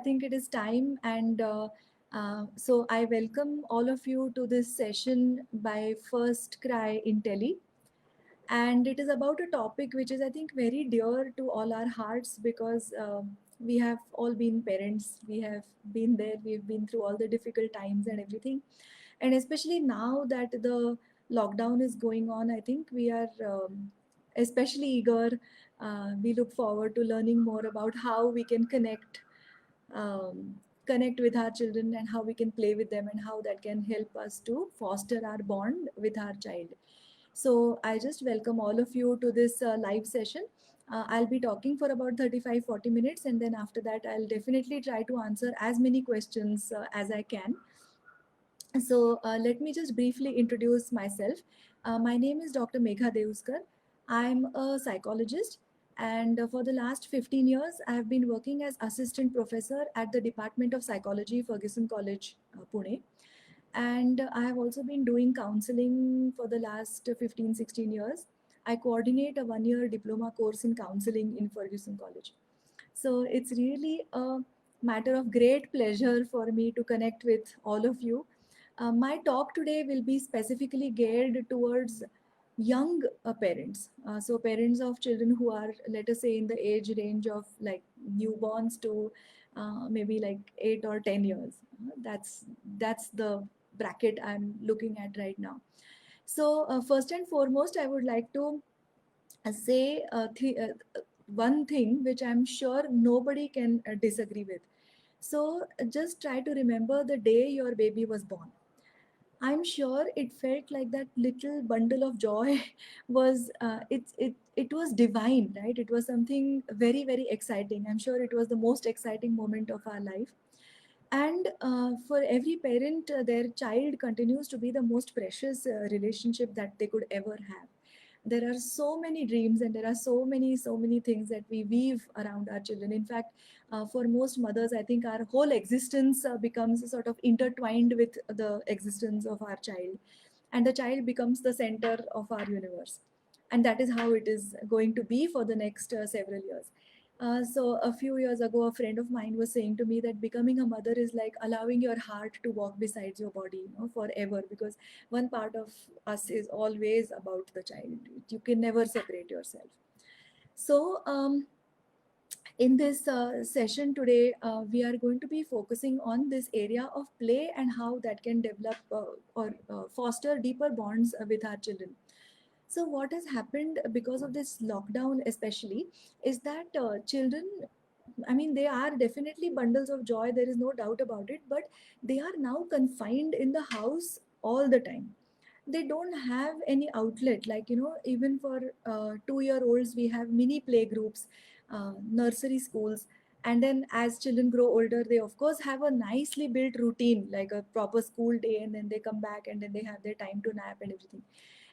think it is time, and so I welcome all of you to this session by First Cry Intelli. And it is about a topic which is, I think, very dear to all our hearts because we have all been parents, we have been there, we've been through all the difficult times and everything. And especially now that the lockdown is going on, I think we are especially eager. We look forward to learning more about how we can um, connect with our children and how we can play with them and how that can help us to foster our bond with our child. So I just welcome all of you to this live session. I'll be talking for about 35-40 minutes, and then after that I'll definitely try to answer as many questions as I can. So let me just briefly introduce myself. My name is Dr. Megha Deuskar. I'm a psychologist, and for the last 15 years, I have been working as assistant professor at the Department of Psychology, Ferguson College, Pune. And I have also been doing counseling for the last 15-16 years. I coordinate a one-year diploma course in counseling in Ferguson College. So it's really a matter of great pleasure for me to connect with all of you. My talk today will be specifically geared towards young parents. So parents of children who are, let us say, in the age range of like newborns to maybe like 8 or 10 years. That's the bracket I'm looking at right now. So first and foremost, I would like to say one thing which I'm sure nobody can disagree with. So just try to remember the day your baby was born. I'm sure it felt like that little bundle of joy was it was divine, right? It was something very very exciting. I'm sure it was the most exciting moment of our life. And for every parent, their child continues to be the most precious relationship that they could ever have. There are so many dreams and there are so many things that we weave around our children. In fact, for most mothers, I think our whole existence becomes sort of intertwined with the existence of our child, and the child becomes the center of our universe. And that is how it is going to be for the next several years. So a few years ago, a friend of mine was saying to me that becoming a mother is like allowing your heart to walk beside your body, forever, because one part of us is always about the child. You can never separate yourself. So in this session today, we are going to be focusing on this area of play and how that can develop or foster deeper bonds with our children. So what has happened because of this lockdown especially is that children, I mean, they are definitely bundles of joy, there is no doubt about it, but they are now confined in the house all the time. They don't have any outlet, like, even for 2-year-olds, we have mini play groups, nursery schools. And then as children grow older, they of course have a nicely built routine, like a proper school day, and then they come back and then they have their time to nap and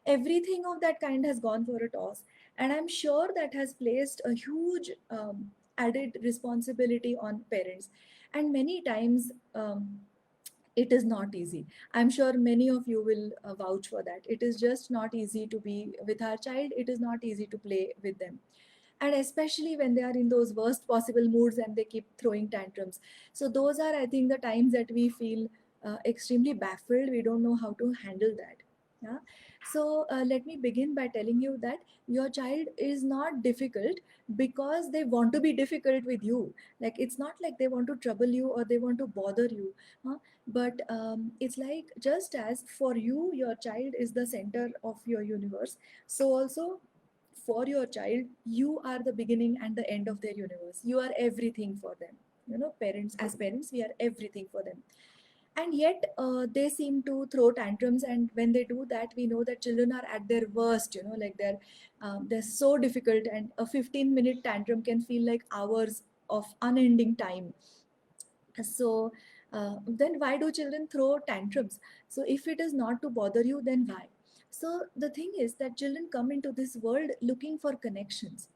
everything of that kind has gone for a toss. And I'm sure that has placed a huge added responsibility on parents. And many times it is not easy. I'm sure many of you will vouch for that. It is just not easy to be with our child. It is not easy to play with them. And especially when they are in those worst possible moods and they keep throwing tantrums. So those are, I think, the times that we feel extremely baffled. We don't know how to handle that. Yeah. So let me begin by telling you that your child is not difficult because they want to be difficult with you. Like, it's not like they want to trouble you or they want to bother you. Huh? But it's like, just as for you, your child is the center of your universe, so also for your child, you are the beginning and the end of their universe. You are everything for them. Parents, as parents, we are everything for them. And yet they seem to throw tantrums, and when they do that, we know that children are at their worst. Like, they're so difficult, and a 15-minute tantrum can feel like hours of unending time. So then why do children throw tantrums? So if it is not to bother you, then why? So the thing is that children come into this world looking for connections.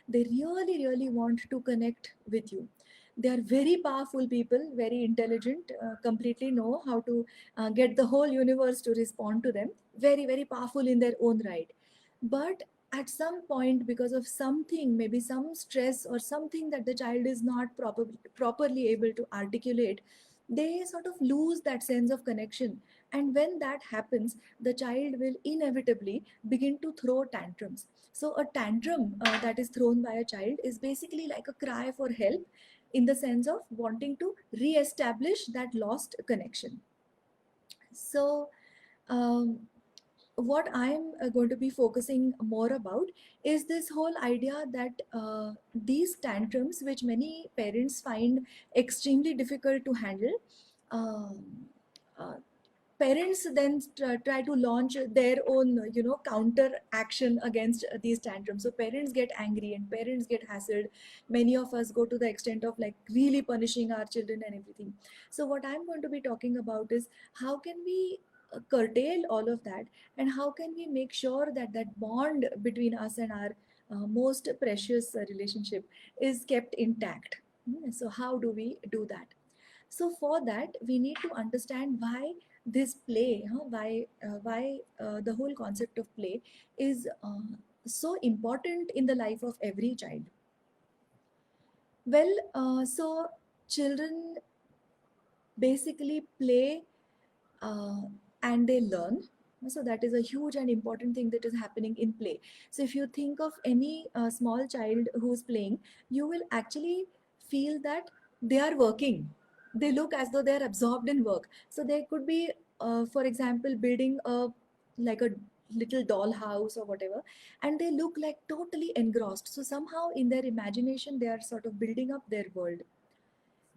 They really really want to connect with you. They are very powerful people, very intelligent, completely know how to get the whole universe to respond to them, very very powerful in their own right. But at some point, because of something, maybe some stress or something that the child is not properly able to articulate, they sort of lose that sense of connection. And when that happens, the child will inevitably begin to throw tantrums. So a tantrum that is thrown by a child is basically like a cry for help, in the sense of wanting to re-establish that lost connection. So um, what I'm going to be focusing more about is this whole idea that these tantrums, which many parents find extremely difficult to handle, um, uh, parents then try to launch their own, counter action against these tantrums. So parents get angry and parents get hassled. Many of us go to the extent of like really punishing our children and everything. So what I'm going to be talking about is how can we curtail all of that, and how can we make sure that that bond between us and our most precious relationship is kept intact. So how do we do that? So for that, we need to understand why this play, why the whole concept of play is so important in the life of every child. Well, so children basically play uh, and they learn. So that is a huge and important thing that is happening in play. So if you think of any small child who's playing, you will actually feel that they are working. They look as though they are absorbed in work. So they could be, for example, building a like a little doll house or whatever, and they look like totally engrossed. So somehow in their imagination, they are sort of building up their world.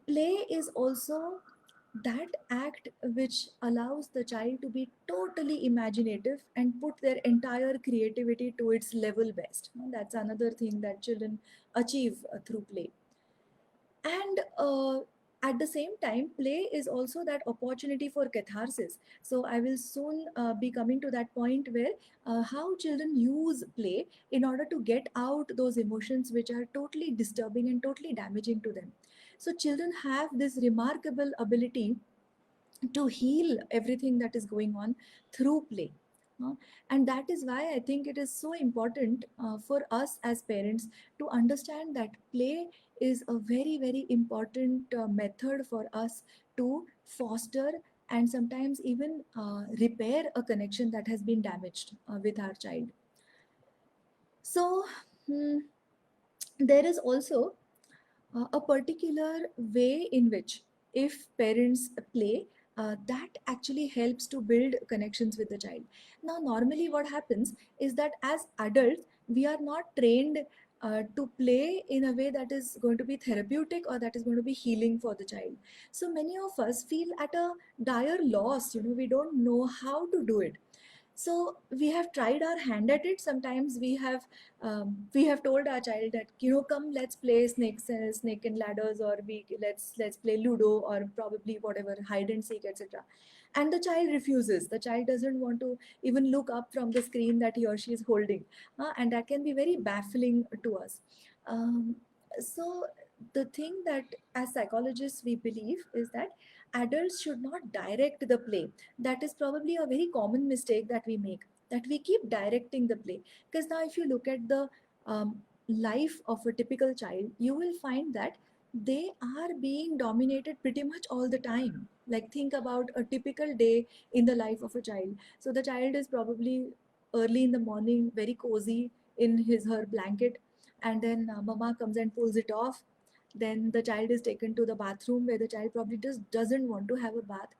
Play is also that act which allows the child to be totally imaginative and put their entire creativity to its level best. That's another thing that children achieve through play. And at the same time, play is also that opportunity for catharsis. So I will soon be coming to that point where how children use play in order to get out those emotions which are totally disturbing and totally damaging to them. So children have this remarkable ability to heal everything that is going on through play. And that is why I think it is so important for us as parents to understand that play is a very, very important method for us to foster and sometimes even repair a connection that has been damaged with our child. So, hmm, there is also a particular way in which, if parents play, that actually helps to build connections with the child. Now normally what happens is that as adults we are not trained to play in a way that is going to be therapeutic or that is going to be healing for the child. So many of us feel at a dire loss, we don't know how to do it. So we have tried our hand at it. Sometimes we have told our child that, come, let's play snake and ladders, or let's play ludo, or probably whatever, hide and seek, etc. And the child refuses. The child doesn't want to even look up from the screen that he or she is holding. And that can be very baffling to us. So the thing that as psychologists we believe is that adults should not direct the play. That is probably a very common mistake that we make, that we keep directing the play. Because now if you look at the life of a typical child, you will find that they are being dominated pretty much all the time. Like, think about a typical day in the life of a child. So the child is probably early in the morning, very cozy in his her blanket, and then mama comes and pulls it off. Then the child is taken to the bathroom, where the child probably just doesn't want to have a bath.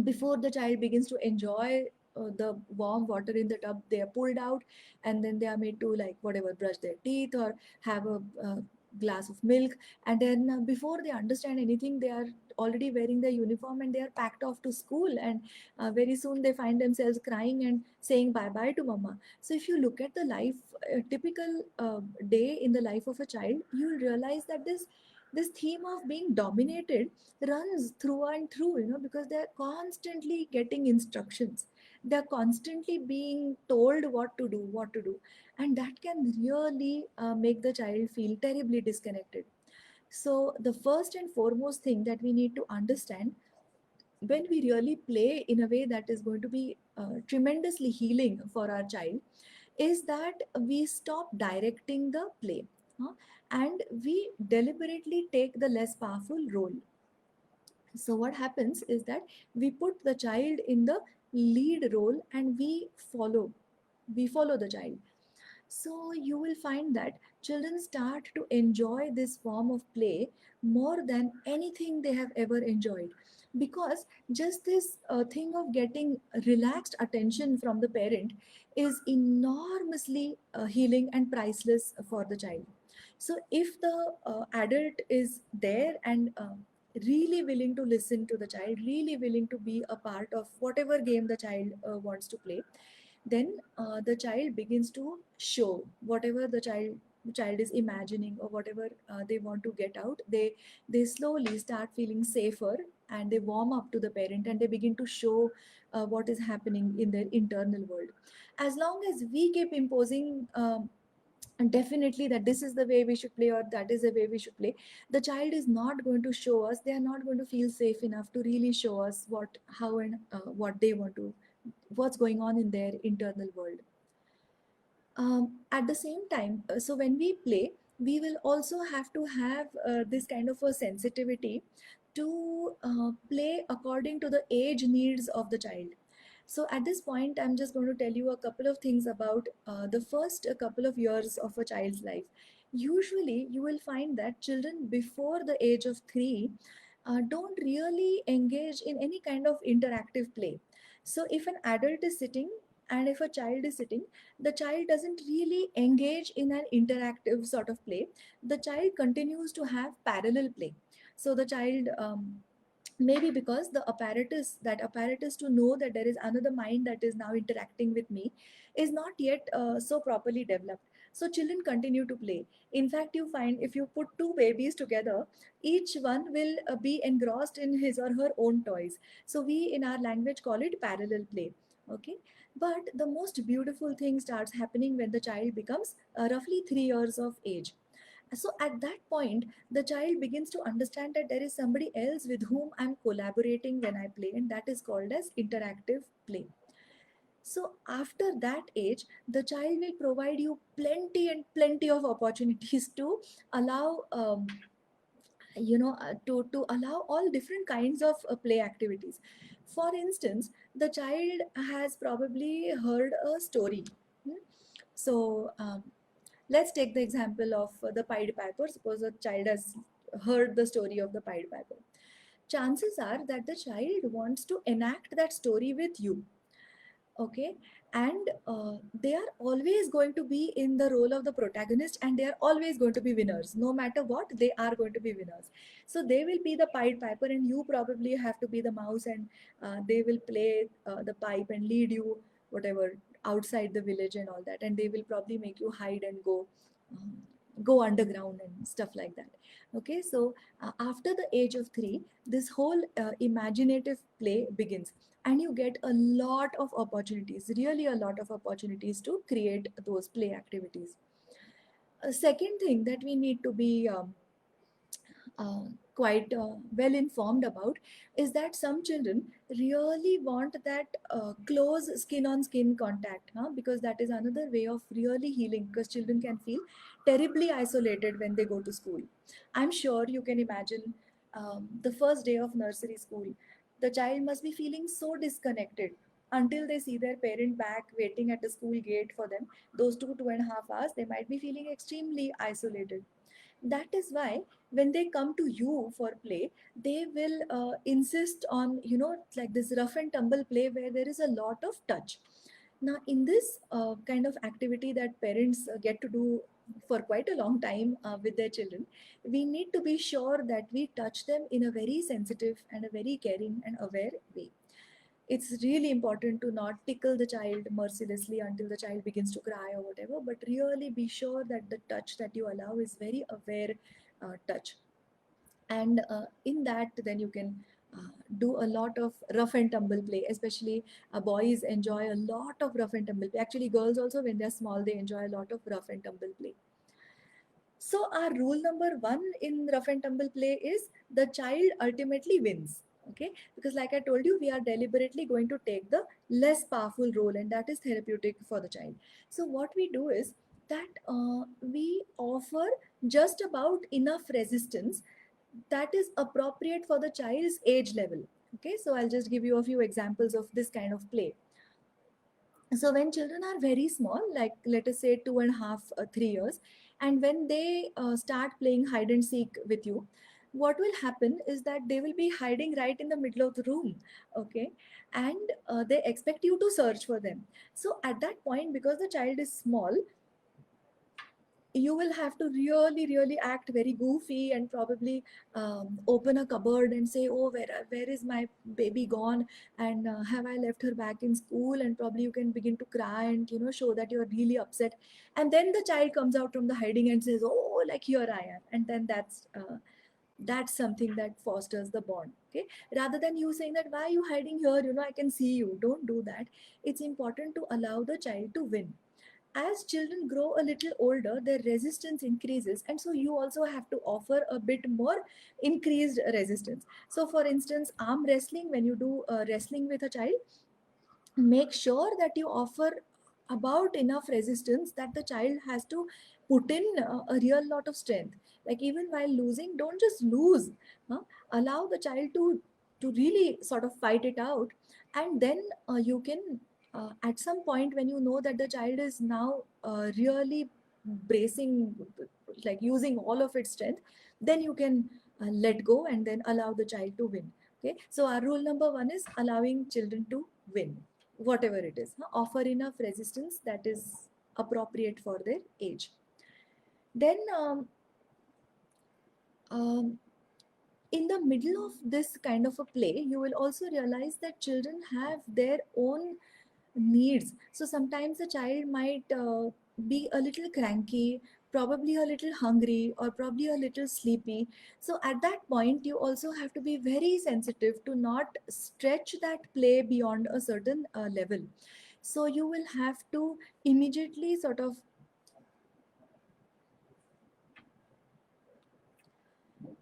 Before the child begins to enjoy the warm water in the tub, they are pulled out, and then they are made to, like, whatever, brush their teeth or have a glass of milk. And then before they understand anything, they are already wearing their uniform and they are packed off to school. And very soon they find themselves crying and saying bye bye to mama. So if you look at the life, typical day in the life of a child, you'll realize that this theme of being dominated runs through and through, because they're constantly getting instructions. They're constantly being told what to do. And that can really make the child feel terribly disconnected. So the first and foremost thing that we need to understand, when we really play in a way that is going to be tremendously healing for our child, is that we stop directing the play, and we deliberately take the less powerful role. So what happens is that we put the child in the lead role and we follow the child. So you will find that children start to enjoy this form of play more than anything they have ever enjoyed, because just this thing of getting relaxed attention from the parent is enormously healing and priceless for the child. So if the adult is there and really willing to listen to the child, really willing to be a part of whatever game the child wants to play, then the child begins to show whatever the child is imagining, or whatever they want to get out. They slowly start feeling safer, and they warm up to the parent, and they begin to show what is happening in their internal world. As long as we keep imposing and definitely that this is the way we should play, or that is the way we should play, the child is not going to show us. They are not going to feel safe enough to really show us what, how, and what they want to, what's going on in their internal world. At the same time, so when we play, we will also have to have this kind of a sensitivity to play according to the age needs of the child. So at this point, I'm just going to tell you a couple of things about the first couple of years of a child's life. Usually, you will find that children before the age of 3 don't really engage in any kind of interactive play. So if an adult is sitting and if a child is sitting, the child doesn't really engage in an interactive sort of play. The child continues to have parallel play. So the child maybe because the apparatus to know that there is another mind that is now interacting with me is not yet so properly developed. So children continue to play. In fact, you find if you put two babies together, each one will be engrossed in his or her own toys. So we in our language call it parallel play. Okay, but the most beautiful thing starts happening when the child becomes roughly 3 years of age. So at that point, the child begins to understand that there is somebody else with whom I'm collaborating when I play, and that is called as interactive play. So after that age, the child will provide you plenty and plenty of opportunities to allow to allow all different kinds of play activities. For instance, the child has probably heard a story. Hmm? So let's take the example of the Pied Piper. Suppose a child has heard the story of the Pied Piper. Chances are that the child wants to enact that story with you. Okay, and they are always going to be in the role of the protagonist, and they are always going to be winners. No matter what, they are going to be winners. So they will be the Pied Piper, and you probably have to be the mouse, and they will play the pipe and lead you whatever outside the village and all that, and they will probably make you hide and um, go underground and stuff like that. Okay, so after the age of 3, this whole imaginative play begins, and you get a lot of opportunities, really a lot of opportunities to create those play activities. A second thing that we need to be uh, quite well informed about is that some children really want that close skin on skin contact, because that is another way of really healing, because children can feel terribly isolated when they go to school. I'm sure you can imagine the first day of nursery school. The child must be feeling so disconnected until they see their parent back waiting at the school gate for them. Those 2.5 hours, they might be feeling extremely isolated. That is why when they come to you for play, they will insist on, like this rough and tumble play where there is a lot of touch. Now in this kind of activity that parents get to do for quite a long time with their children, we need to be sure that we touch them in a very sensitive and a very caring and aware way. It's really important to not tickle the child mercilessly until the child begins to cry or whatever, but really be sure that the touch that you allow is very aware touch. And in that, then you can do a lot of rough and tumble play. Especially boys enjoy a lot of rough and tumble play. Actually, girls also, when they're small, they enjoy a lot of rough and tumble play. So our rule number 1 in rough and tumble play is the child ultimately wins. Okay, because like I told you, we are deliberately going to take the less powerful role, and that is therapeutic for the child. So what we do is that we offer just about enough resistance that is appropriate for the child's age level. Okay, so I'll just give you a few examples of this kind of play. So when children are very small, like let us say 2.5 3 years, and when they start playing hide and seek with you, what will happen is that they will be hiding right in the middle of the room. Okay, and they expect you to search for them. So at that point, because the child is small, you will have to really act very goofy and probably open a cupboard and say, oh, where is my baby gone, and have I left her back in school, and probably you can begin to cry and show that you're really upset. And then the child comes out from the hiding and says, oh, like, here I am. And then that's something that fosters the bond. Okay, rather than you saying that, why are you hiding here, I can see you. Don't do that. It's important to allow the child to win. As children grow a little older, their resistance increases, and so you also have to offer a bit more increased resistance. So for instance, arm wrestling, when you do wrestling with a child, make sure that you offer about enough resistance that the child has to put in a real lot of strength. Like, even while losing, don't just lose, huh? Allow the child to really sort of fight it out. And then you can at some point, when you know that the child is now really bracing, like using all of its strength, then you can let go and then allow the child to win. Okay, so our rule number one is allowing children to win, whatever it is. Offer enough resistance that is appropriate for their age. Then um, in the middle of this kind of a play, you will also realize that children have their own needs. So sometimes the child might be a little cranky, probably a little hungry, or probably a little sleepy. So at that point, you also have to be very sensitive to not stretch that play beyond a certain level. So you will have to immediately sort of,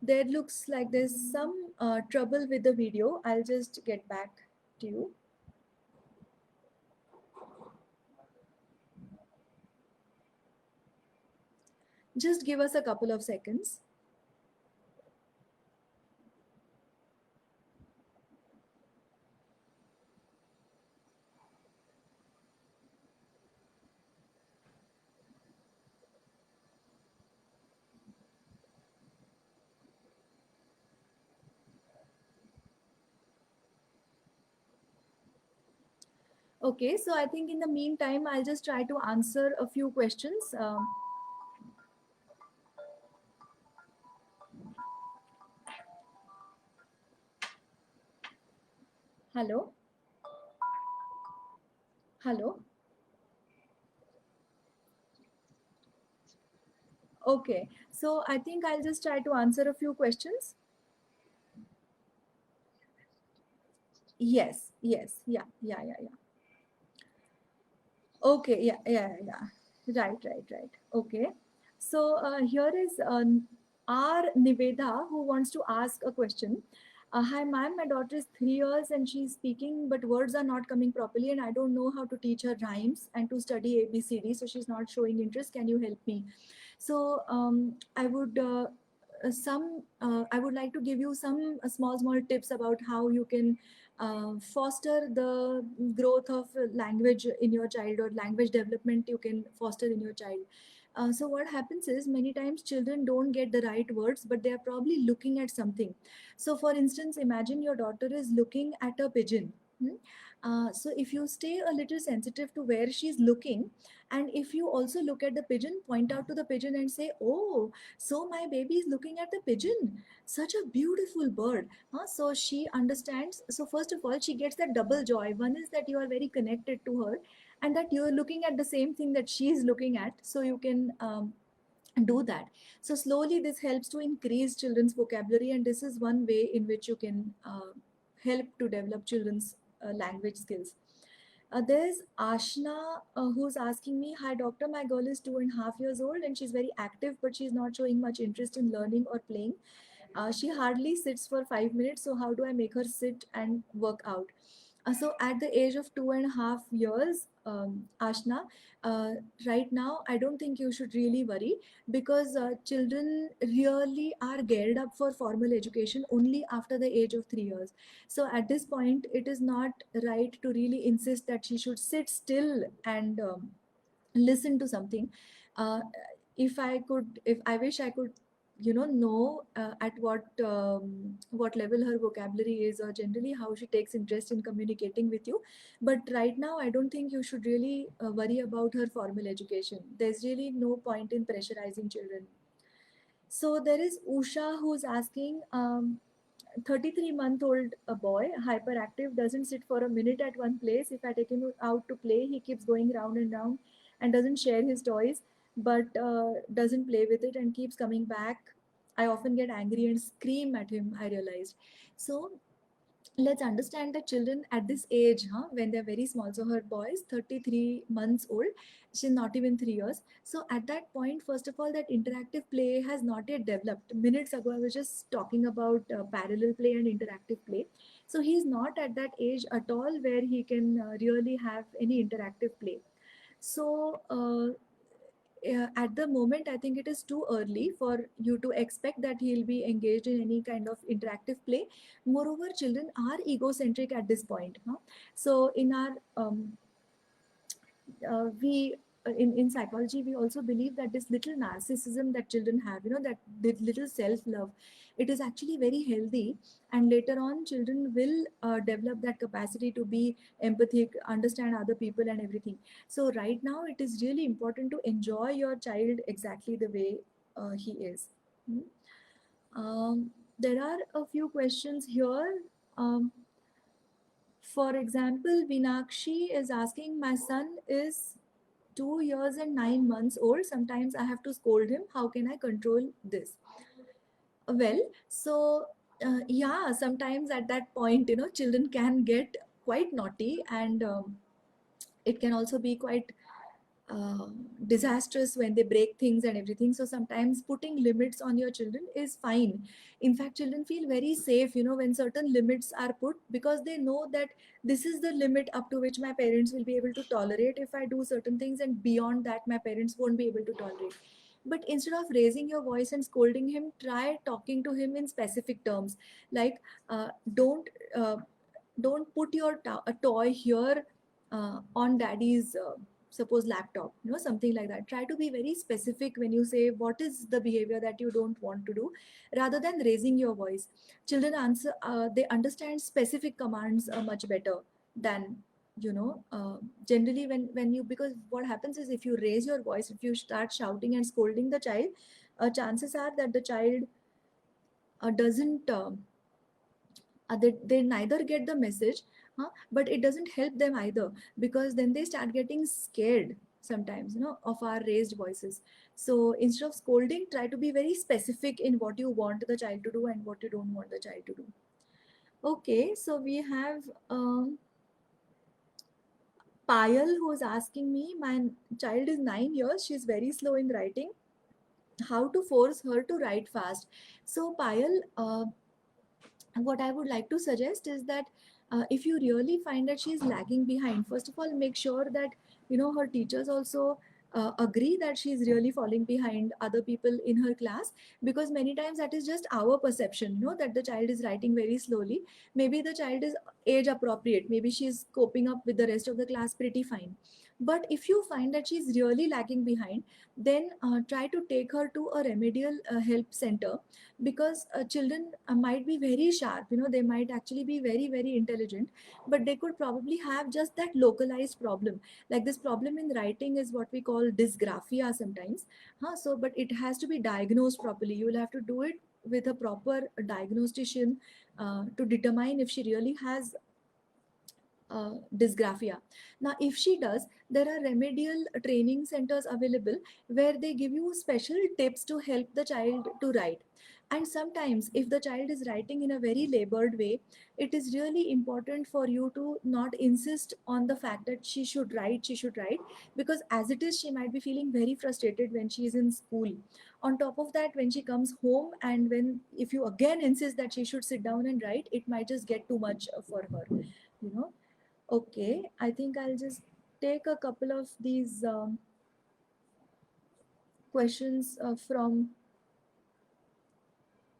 there looks like there's some trouble with the video. I'll just get back to you. Just give us a couple of seconds. Okay, so I think in the meantime, I'll just try to answer a few questions. Hello? Hello? Okay, so I think I'll just try to answer a few questions. Yes, yes, yeah. Okay, yeah. Right. Okay. So here is R. Niveda, who wants to ask a question. Hi, ma'am. My daughter is 3 years and she's speaking, but words are not coming properly, and I don't know how to teach her rhymes and to study ABCD. So she's not showing interest. Can you help me? So I would like to give you some small tips about how you can foster the growth of language in your child, or language development you can foster in your child. So what happens is, many times children don't get the right words, but they are probably looking at something. So for instance, imagine your daughter is looking at a pigeon. So if you stay a little sensitive to where she's looking, and if you also look at the pigeon, point out to the pigeon and say, oh, so my baby is looking at the pigeon, such a beautiful bird. So she understands. So first of all, she gets that double joy. One is that you are very connected to her, and that you're looking at the same thing that she is looking at, so you can do that. So slowly this helps to increase children's vocabulary, and this is one way in which you can help to develop children's language skills. There's Ashna, who's asking me, hi doctor, my girl is 2.5 years old and she's very active, but she's not showing much interest in learning or playing. She hardly sits for 5 minutes, so how do I make her sit and work out? So at the age of 2.5 years, Ashna, uh, right now, I don't think you should really worry, because children really are geared up for formal education only after the age of 3 years. So at this point, it is not right to really insist that she should sit still and listen to something. uh, if I wish I could know at what level her vocabulary is, or generally how she takes interest in communicating with you. But right now I don't think you should really worry about her formal education. There's really no point in pressurizing children. So there is Usha who's asking, 33-month-old a boy, hyperactive, doesn't sit for a minute at one place. If I take him out to play, he keeps going round and round and doesn't share his toys, but doesn't play with it and keeps coming back. I often get angry and scream at him, I realized. So let's understand that children at this age, when they're very small, so her boy is 33 months old, she's not even 3 years. So at that point, first of all, that interactive play has not yet developed. Minutes ago I was just talking about parallel play and interactive play. So he's not at that age at all where he can really have any interactive play. So at the moment, I think it is too early for you to expect that he'll be engaged in any kind of interactive play. Moreover, children are egocentric at this point. So in our we in psychology, we also believe that this little narcissism that children have, that little self-love, it is actually very healthy. And later on, children will develop that capacity to be empathic, understand other people and everything. So right now, it is really important to enjoy your child exactly the way he is. Hmm. There are a few questions here. For example, Vinakshi is asking, my son is 2 years and 9 months old. Sometimes I have to scold him. How can I control this? Well, so yeah, sometimes at that point, children can get quite naughty, and it can also be quite uh, disastrous when they break things and everything. So sometimes putting limits on your children is fine. In fact, children feel very safe, when certain limits are put, because they know that this is the limit up to which my parents will be able to tolerate if I do certain things, and beyond that, my parents won't be able to tolerate. But instead of raising your voice and scolding him, try talking to him in specific terms, like uh, don't uh, don't put your a toy here on daddy's suppose laptop, something like that. Try to be very specific when you say what is the behavior that you don't want to do, rather than raising your voice. Children answer, they understand specific commands much better than generally when you, because what happens is, if you raise your voice, if you start shouting and scolding the child, chances are that the child doesn't they neither get the message, but it doesn't help them either, because then they start getting scared sometimes, of our raised voices. So instead of scolding, try to be very specific in what you want the child to do and what you don't want the child to do. Okay, so we have Payal, who is asking me, my child is 9 years, she's very slow in writing, how to force her to write fast? So Payal, what I would like to suggest is that if you really find that she is lagging behind, first of all, make sure that her teachers also agree that she is really falling behind other people in her class, because many times that is just our perception, that the child is writing very slowly. Maybe the child is age appropriate, maybe she is coping up with the rest of the class pretty fine. But if you find that she is really lagging behind, then try to take her to a remedial help center, because children might be very sharp, they might actually be very very intelligent, but they could probably have just that localized problem. Like, this problem in writing is what we call dysgraphia sometimes, so but it has to be diagnosed properly. You will have to do it with a proper diagnostician to determine if she really has dysgraphia. Now, if she does, there are remedial training centers available where they give you special tips to help the child to write. And sometimes, if the child is writing in a very labored way, it is really important for you to not insist on the fact that she should write, because as it is, she might be feeling very frustrated when she is in school. On top of that, when she comes home, and when if you again insist that she should sit down and write, it might just get too much for her, you know. Okay, I think I'll just take a couple of these questions from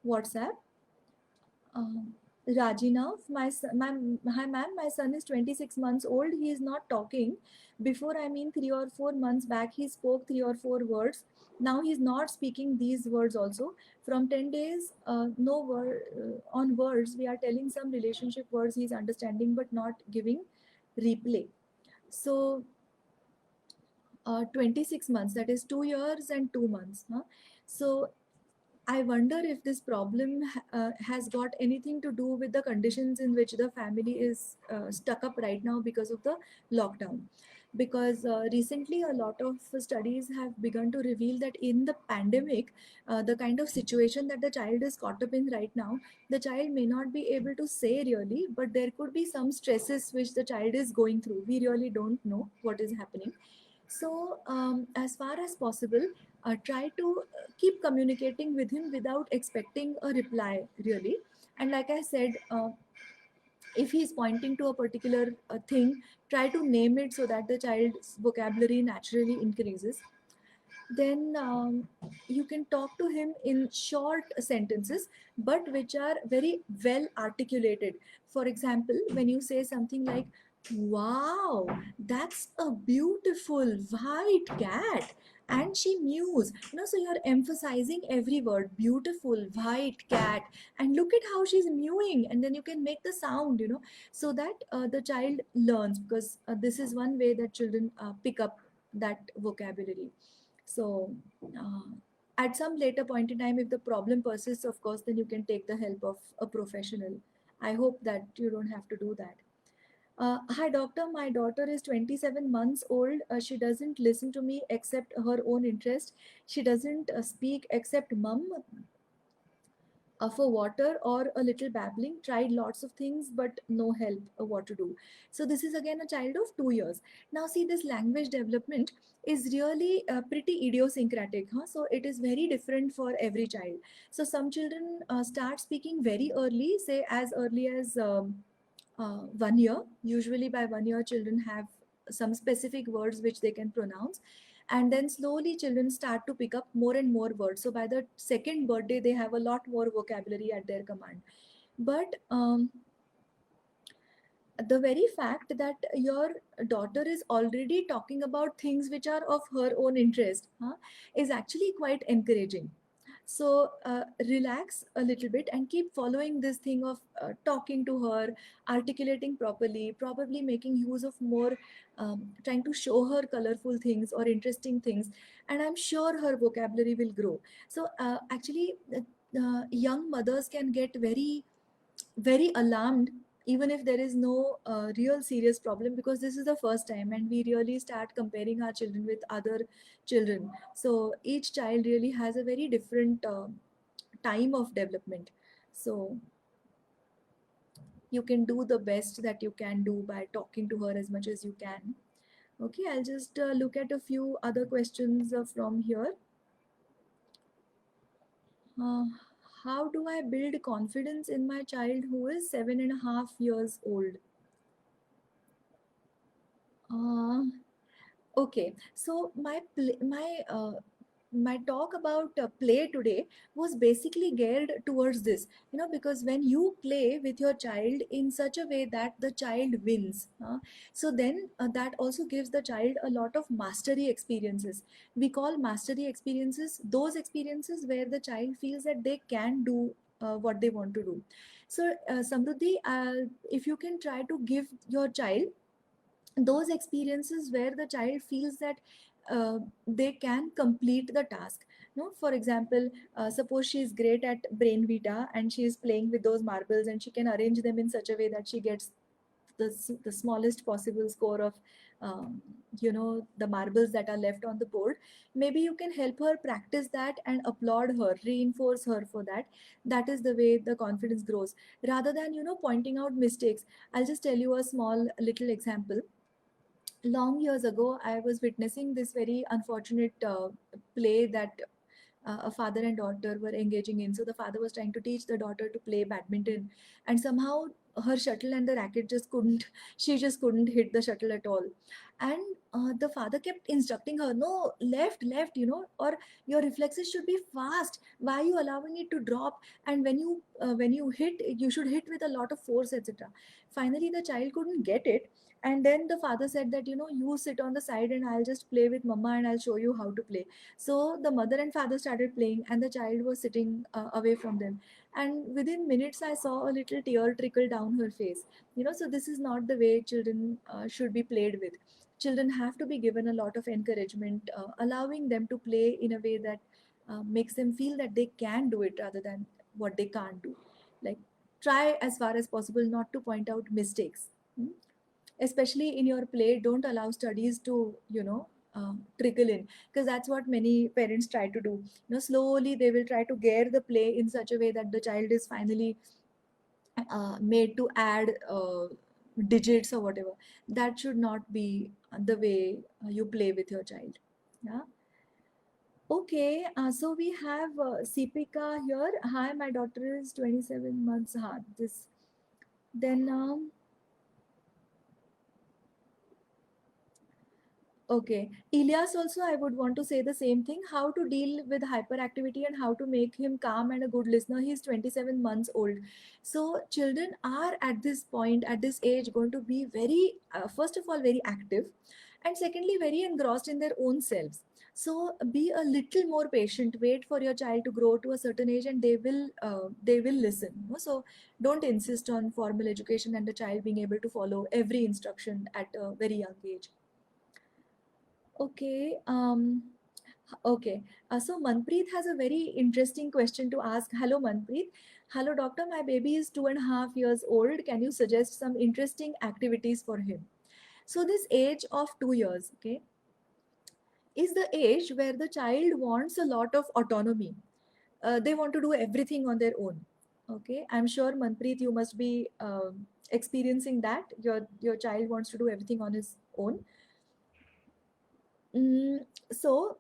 WhatsApp. Um, Rajina, hi ma'am, my son is 26 months old. He is not talking. Before, I mean 3 or 4 months back, he spoke 3 or 4 words. Now he's not speaking these words also. From 10 days, no word on words. We are telling some relationship words he's understanding but not giving replay. So 26 months, that is 2 years and 2 months. Huh? So I wonder if this problem has got anything to do with the conditions in which the family is stuck up right now because of the lockdown. Because recently, a lot of studies have begun to reveal that in the pandemic, the kind of situation that the child is caught up in right now, the child may not be able to say really, but there could be some stresses which the child is going through. We really don't know what is happening. So, as far as possible, try to keep communicating with him without expecting a reply, really. And like I said, if he's pointing to a particular thing, try to name it so that the child's vocabulary naturally increases. Then you can talk to him in short sentences, but which are very well articulated. For example, when you say something like, "Wow, that's a beautiful white cat," and she mews, so you're emphasizing every word, beautiful white cat, and look at how she's mewing, and then you can make the sound, so that the child learns, because this is one way that children pick up that vocabulary. So, at some later point in time, if the problem persists, of course, then you can take the help of a professional. I hope that you don't have to do that. Hi, doctor. My daughter is 27 months old. She doesn't listen to me except her own interest. She doesn't speak except mum for water or a little babbling. Tried lots of things, but no help what to do. So this is again a child of 2 years. Now see, this language development is really pretty idiosyncratic. So it is very different for every child. So some children start speaking very early, say as early as 1 year. Usually by 1 year, children have some specific words which they can pronounce, and then slowly children start to pick up more and more words. So by the second birthday, they have a lot more vocabulary at their command. But the very fact that your daughter is already talking about things which are of her own interest, is actually quite encouraging. So relax a little bit and keep following this thing of talking to her, articulating properly, probably making use of more, trying to show her colorful things or interesting things, and I'm sure her vocabulary will grow. So actually, young mothers can get very, very alarmed even if there is no real serious problem, because this is the first time and we really start comparing our children with other children. So each child really has a very different time of development. So you can do the best that you can do by talking to her as much as you can. Okay, I'll just look at a few other questions from here. uh, how do I build confidence in my child who is 7.5 years old? uh, Okay, so my talk about play today was basically geared towards this, because when you play with your child in such a way that the child wins, so then that also gives the child a lot of mastery experiences. We call mastery experiences those experiences where the child feels that they can do what they want to do. So, Samruddhi, if you can try to give your child those experiences where the child feels that they can complete the task. For example, suppose she is great at brain vita and she is playing with those marbles and she can arrange them in such a way that she gets the smallest possible score of um, the marbles that are left on the board. Maybe you can help her practice that and applaud her, reinforce her for that. That is the way the confidence grows, rather than pointing out mistakes. I'll just tell you a small little example. Long years ago, I was witnessing this very unfortunate play that a father and daughter were engaging in. So the father was trying to teach the daughter to play badminton, and somehow her shuttle and the racket just couldn't, she just couldn't hit the shuttle at all. And the father kept instructing her, no, left, left, or your reflexes should be fast. Why are you allowing it to drop? And when you hit, you should hit with a lot of force, etc. Finally, the child couldn't get it, and then the father said that you sit on the side and I'll just play with mama and I'll show you how to play. So the mother and father started playing, and the child was sitting away from them. And within minutes, I saw a little tear trickle down her face. So this is not the way children should be played with. Children have to be given a lot of encouragement, allowing them to play in a way that makes them feel that they can do it rather than what they can't do. Like, try as far as possible not to point out mistakes. Hmm? Especially in your play, don't allow studies to trickle in, because that's what many parents try to do. Slowly they will try to gear the play in such a way that the child is finally made to add digits or whatever. That should not be the way you play with your child. Yeah. Okay, so we have Sipika here. Hi, my daughter is 27 months. This then Okay. Ilyas also, I would want to say the same thing. How to deal with hyperactivity and how to make him calm and a good listener. He's 27 months old. So children are at this point, at this age, going to be very, first of all, very active, and secondly, very engrossed in their own selves. So be a little more patient. Wait for your child to grow to a certain age, and they will listen. So don't insist on formal education and the child being able to follow every instruction at a very young age. Okay. Okay. So Manpreet has a very interesting question to ask. Hello, Manpreet. Hello, doctor. My baby is 2.5 years old. Can you suggest some interesting activities for him? So this age of 2 years, okay, is the age where the child wants a lot of autonomy. They want to do everything on their own. Okay. I'm sure, Manpreet, you must be experiencing that. Your child wants to do everything on his own. So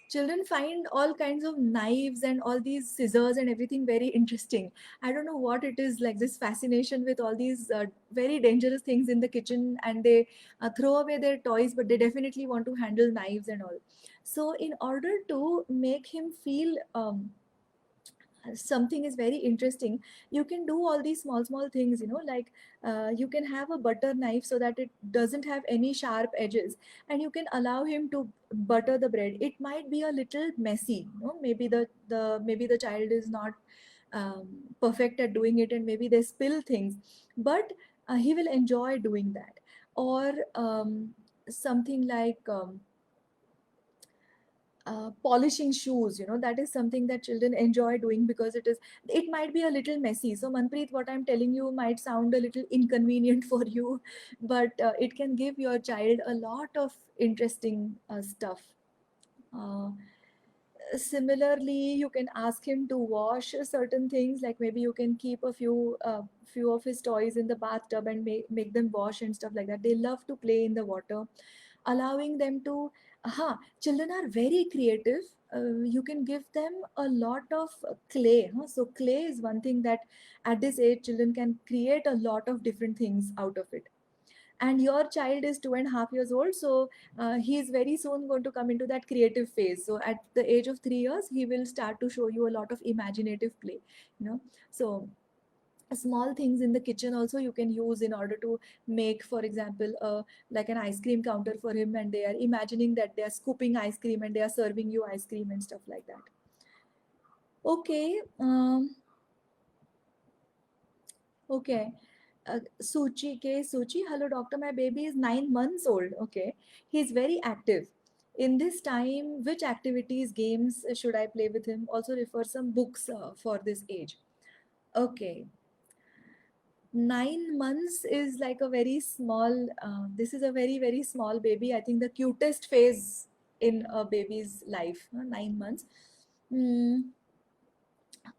children find all kinds of knives and all these scissors and everything very interesting. I don't know what it is, like this fascination with all these very dangerous things in the kitchen, and they throw away their toys, but they definitely want to handle knives and all. So in order to make him feel something is very interesting, you can do all these small small things, like you can have a butter knife so that it doesn't have any sharp edges, and you can allow him to butter the bread. It might be a little messy, maybe the child is not perfect at doing it, and maybe they spill things, but he will enjoy doing that. Or something like polishing shoes, that is something that children enjoy doing, because it might be a little messy. So Manpreet, what I'm telling you might sound a little inconvenient for you, but it can give your child a lot of interesting stuff. uh, Similarly, you can ask him to wash certain things, like maybe you can keep a few of his toys in the bathtub and make them wash and stuff like that. They love to play in the water. Allowing them to children are very creative. You can give them a lot of clay, so clay is one thing that at this age children can create a lot of different things out of it. And your child is 2.5 years old, so he is very soon going to come into that creative phase. So at the age of 3 years, he will start to show you a lot of imaginative play. So small things in the kitchen also you can use in order to make, for example, like an ice cream counter for him, and they are imagining that they are scooping ice cream and they are serving you ice cream and stuff like that. Okay. Okay. Suchi, hello doctor. My baby is 9 months old. Okay, he's very active. In this time, which activities, games should I play with him? Also refer some books for this age. Okay. 9 months is like a very small, this is a very, very small baby. I think the cutest phase in a baby's life, 9 months. Mm,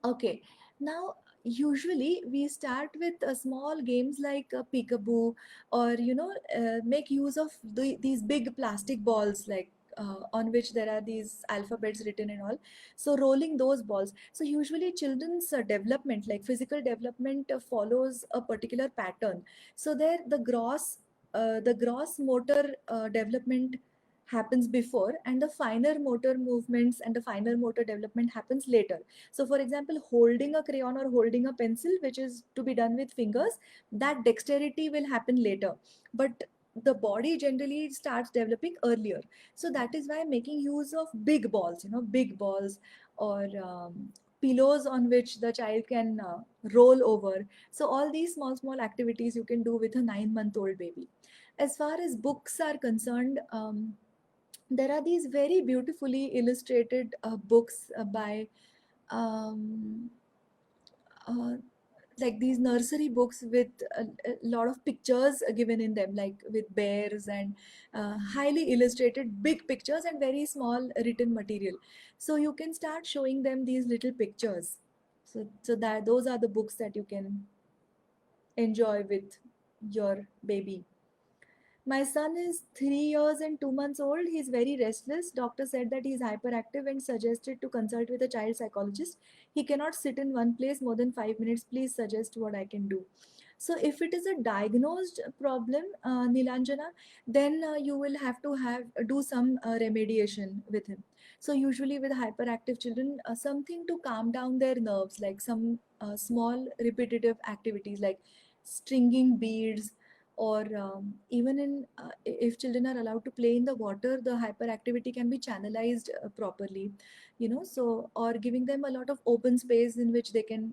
okay, now usually we start with small games like peekaboo, or make use of these big plastic balls, like on which there are these alphabets written and all. So rolling those balls. So usually children's development, like physical development, follows a particular pattern. So there the gross motor development happens before, and the finer motor movements and the finer motor development happens later. So for example, holding a crayon or holding a pencil, which is to be done with fingers, that dexterity will happen later. But the body generally starts developing earlier. So that is why making use of big balls, big balls, or pillows on which the child can roll over. So all these small, small activities you can do with a 9-month-old baby. As far as books are concerned, there are these very beautifully illustrated books by um, uh, like these nursery books with a lot of pictures given in them, like with bears, and highly illustrated big pictures and very small written material. So you can start showing them these little pictures. So that those are the books that you can enjoy with your baby. My son is 3 years and 2 months old. He's very restless. Doctor said that he's hyperactive and suggested to consult with a child psychologist. He cannot sit in one place more than 5 minutes. Please suggest what I can do. So, if it is a diagnosed problem, Nilanjana, then you will have to do some remediation with him. So, usually with hyperactive children, something to calm down their nerves, like some small repetitive activities like stringing beads, or even if children are allowed to play in the water, the hyperactivity can be channelized properly, so, or giving them a lot of open space in which they can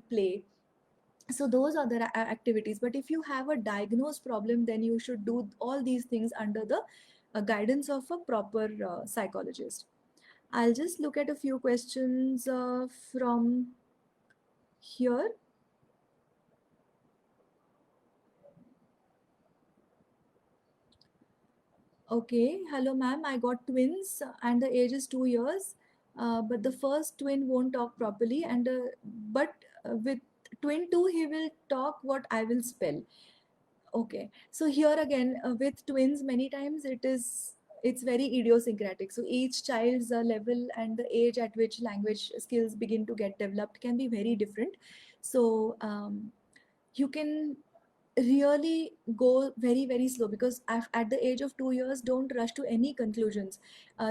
play. So those are the activities. But if you have a diagnosed problem, then you should do all these things under the guidance of a proper psychologist. I'll just look at a few questions from here. Okay, hello ma'am. I got twins and the age is 2 years. But the first twin won't talk properly, and but with twin two he will talk what I will spell. Okay, so here again, with twins, many times it's very idiosyncratic. So each child's level and the age at which language skills begin to get developed can be very different. So you can really go very, very slow, because at the age of 2 years, don't rush to any conclusions.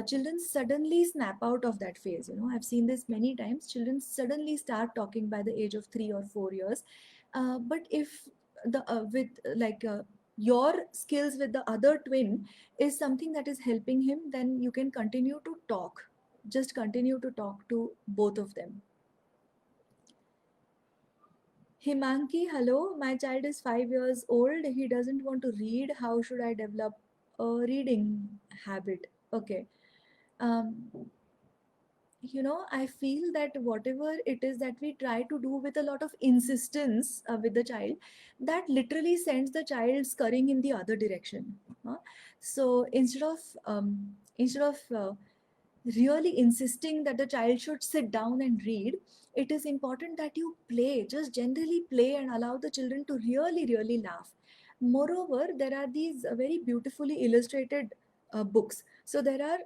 Children suddenly snap out of that phase. I've seen this many times. Children suddenly start talking by the age of 3 or 4 years. But if the with like your skills with the other twin is something that is helping him, then you can continue to talk. Just continue to talk to both of them. Himanki, hello. My child is 5 years old. He doesn't want to read. How should I develop a reading habit? Okay. Um, I feel that whatever it is that we try to do with a lot of insistence with the child, that literally sends the child scurrying in the other direction. So instead of really insisting that the child should sit down and read, it is important that you play, just generally play, and allow the children to really, really laugh. Moreover, there are these very beautifully illustrated books. So there are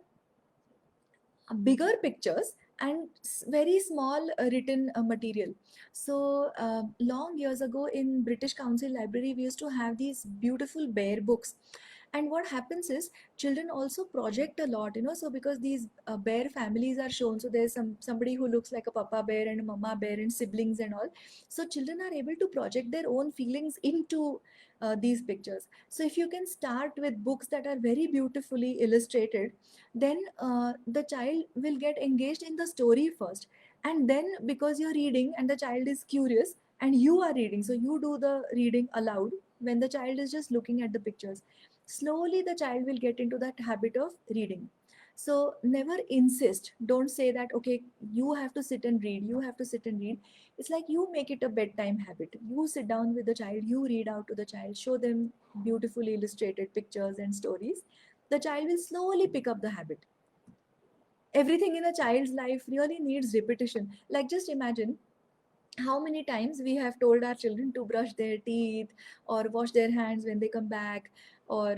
bigger pictures and very small written material. So long years ago in British Council Library, we used to have these beautiful bear books. And what happens is children also project a lot, so because these bear families are shown, so there's somebody who looks like a papa bear and a mama bear and siblings and all. So children are able to project their own feelings into these pictures. So if you can start with books that are very beautifully illustrated, then the child will get engaged in the story first, and then because you're reading and the child is curious and you are reading, so you do the reading aloud when the child is just looking at the pictures. Slowly the child will get into that habit of reading. So never insist. Don't say that, okay, you have to sit and read, you have to sit and read. It's like you make it a bedtime habit. You sit down with the child, you read out to the child, show them beautifully illustrated pictures and stories. The child will slowly pick up the habit. Everything in a child's life really needs repetition. Like, just imagine how many times we have told our children to brush their teeth or wash their hands when they come back, or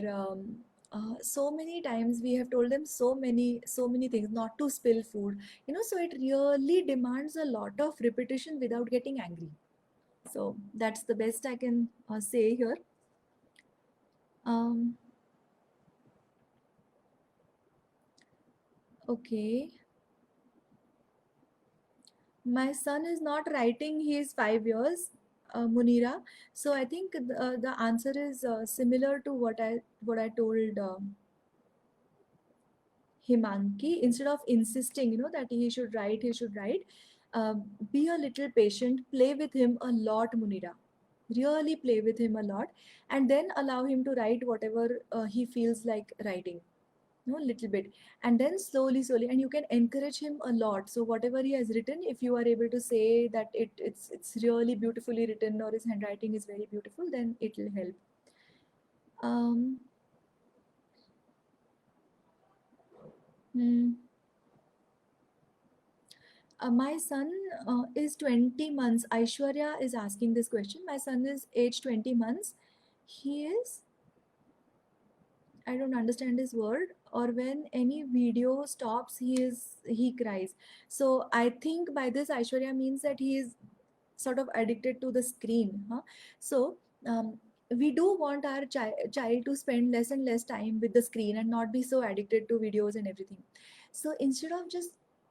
so many times we have told them so many things, not to spill food, so it really demands a lot of repetition without getting angry. So that's the best I can say here. um, okay, my son is not writing, he is 5 years, Munira. So I think the answer is similar to what I told Himanki. Instead of insisting, that he should write, be a little patient, play with him a lot, Munira. Really play with him a lot, and then allow him to write whatever he feels like writing. Little bit, and then slowly, and you can encourage him a lot. So whatever he has written, if you are able to say that it's really beautifully written, or his handwriting is very beautiful, then it will help. Um, hmm. My son is 20 months. Aishwarya is asking this question. My son is age 20 months. He is, I don't understand his word, or when any video stops, he cries. So I think by this Aishwarya means that he is sort of addicted to the screen. Huh? So we do want our child to spend less and less time with the screen and not be so addicted to videos and everything. So instead of just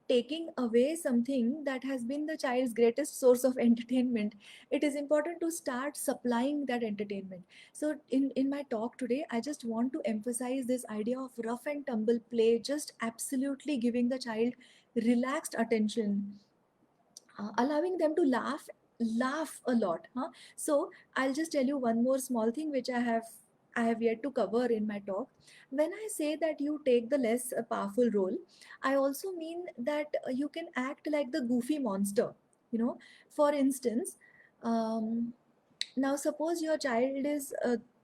taking away something that has been the child's greatest source of entertainment, it is important to start supplying that entertainment. So in my talk today, I just want to emphasize this idea of rough and tumble play, just absolutely giving the child relaxed attention, allowing them to laugh a lot. So I'll just tell you one more small thing which I have yet to cover in my talk. When I say that you take the less powerful role, I also mean that you can act like the goofy monster. For instance, um, now suppose your child is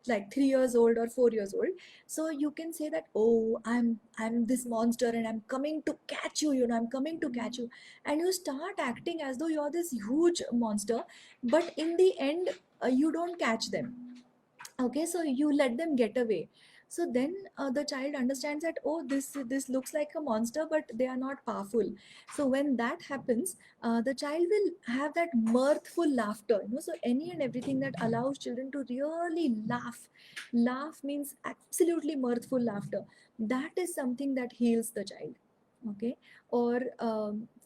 like 3 years old or 4 years old. So you can say that, oh, I'm this monster and I'm coming to catch you, I'm coming to catch you. And you start acting as though you're this huge monster, but in the end, you don't catch them. Okay, so you let them get away. So then the child understands that, oh, this looks like a monster, but they are not powerful. So when that happens, the child will have that mirthful laughter. So any and everything that allows children to really laugh means absolutely mirthful laughter. That is something that heals the child. Okay. Or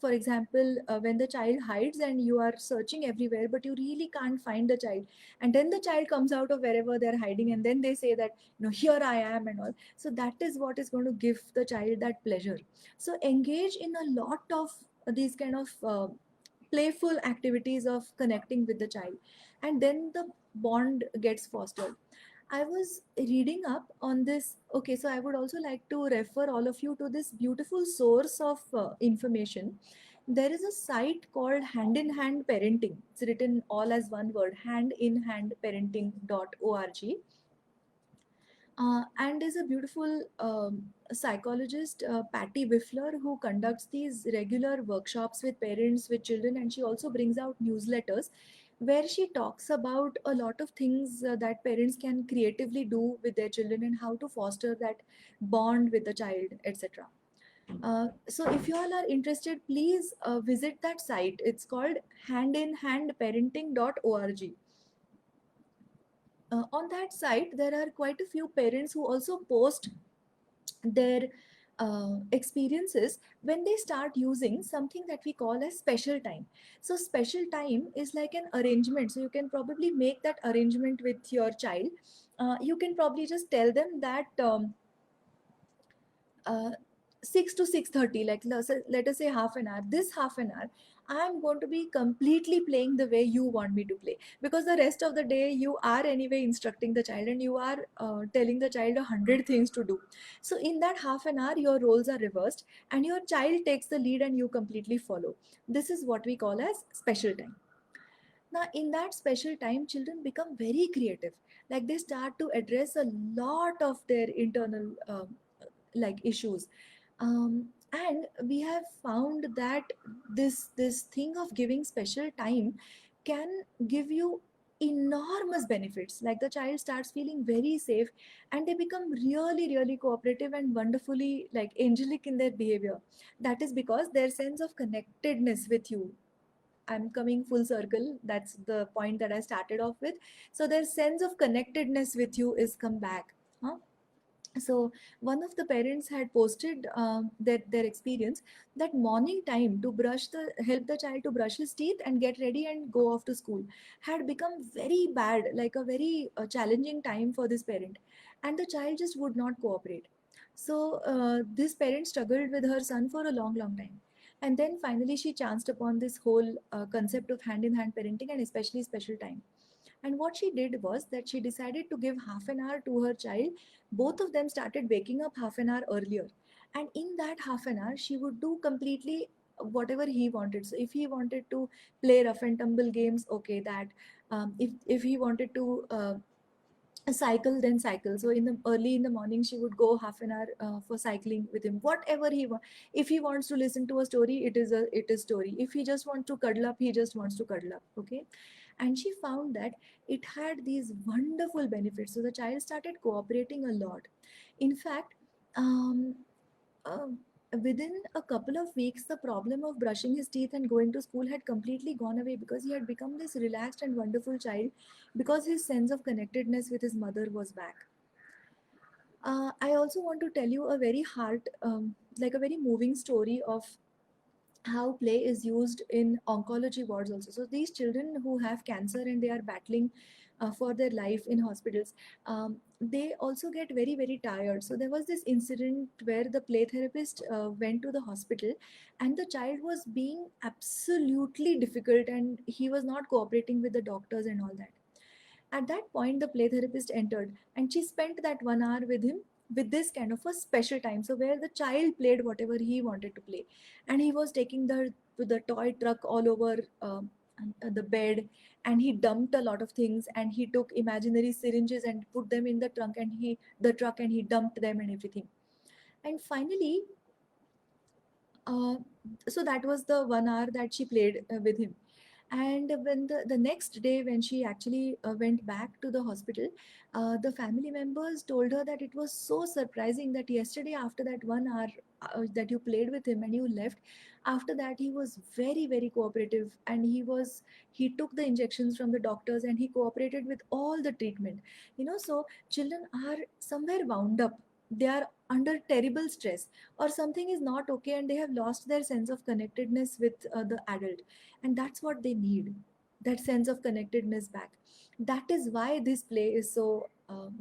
for example, when the child hides and you are searching everywhere but you really can't find the child, and then the child comes out of wherever they're hiding, and then they say that, here I am and all. So that is what is going to give the child that pleasure. So engage in a lot of these kind of playful activities of connecting with the child, and then the bond gets fostered. I was reading up on this. Okay, so I would also like to refer all of you to this beautiful source of information. There is a site called Hand in Hand Parenting. It's written all as one word, handinhandparenting.org. And there's a beautiful psychologist, Patty Wiffler, who conducts these regular workshops with parents, with children, and she also brings out newsletters where she talks about a lot of things that parents can creatively do with their children and how to foster that bond with the child, etc. So if you all are interested, please visit that site. It's called handinhandparenting.org. On that site, there are quite a few parents who also post their experiences when they start using something that we call as special time. So special time is like an arrangement. So you can probably make that arrangement with your child. You can probably just tell them that uh, 6 to 6:30, like let us say half an hour, this half an hour I'm going to be completely playing the way you want me to play, because the rest of the day you are anyway instructing the child and you are telling the child 100 things to do. So in that half an hour your roles are reversed and your child takes the lead and you completely follow. This is what we call as special time. Now in that special time children become very creative, like they start to address a lot of their internal like issues. And we have found that this thing of giving special time can give you enormous benefits, like the child starts feeling very safe and they become really really cooperative and wonderfully like angelic in their behavior. That is because their sense of connectedness with you, I'm coming full circle, that's the point that I started off with. So their sense of connectedness with you is come back, huh? So one of the parents had posted their experience that morning time to brush the help the child to brush his teeth and get ready and go off to school had become very bad, like a very challenging time for this parent, and the child just would not cooperate. So this parent struggled with her son for a long long time, and then finally she chanced upon this whole concept of hand in hand parenting and especially special time. And what she did was that she decided to give half an hour to her child. Both of them started waking up half an hour earlier. And in that half an hour, she would do completely whatever he wanted. So if he wanted to play rough and tumble games, okay, that. If he wanted to cycle, then cycle. So in the early in the morning she would go half an hour for cycling with him, whatever he wants. If he wants to listen to a story, it is story. If he just wants to cuddle up, he just wants to cuddle up, okay. And she found that it had these wonderful benefits, so the child started cooperating a lot. In fact, um, uh, within a couple of weeks the problem of brushing his teeth and going to school had completely gone away, because he had become this relaxed and wonderful child, because his sense of connectedness with his mother was back. I also want to tell you a very like a very moving story of how play is used in oncology wards also. So these children who have cancer and they are battling for their life in hospitals, they also get very very tired. So there was this incident where the play therapist went to the hospital and the child was being absolutely difficult and he was not cooperating with the doctors and all that. At that point, the play therapist entered and she spent that 1 hour with him with this kind of a special time. So where the child played whatever he wanted to play, and he was taking the toy truck all over the bed, and he dumped a lot of things, and he took imaginary syringes and put them in the trunk, and the truck, and he dumped them and everything. And finally, uh, so that was the 1 hour that she played with him. And when the next day when she actually went back to the hospital, the family members told her that it was so surprising that yesterday after that 1 hour that you played with him and you left, after that he was very very cooperative, and he took the injections from the doctors and he cooperated with all the treatment. So children are somewhere wound up, they are under terrible stress, or something is not okay and they have lost their sense of connectedness with the adult, and that's what they need, that sense of connectedness back. That is why this play is so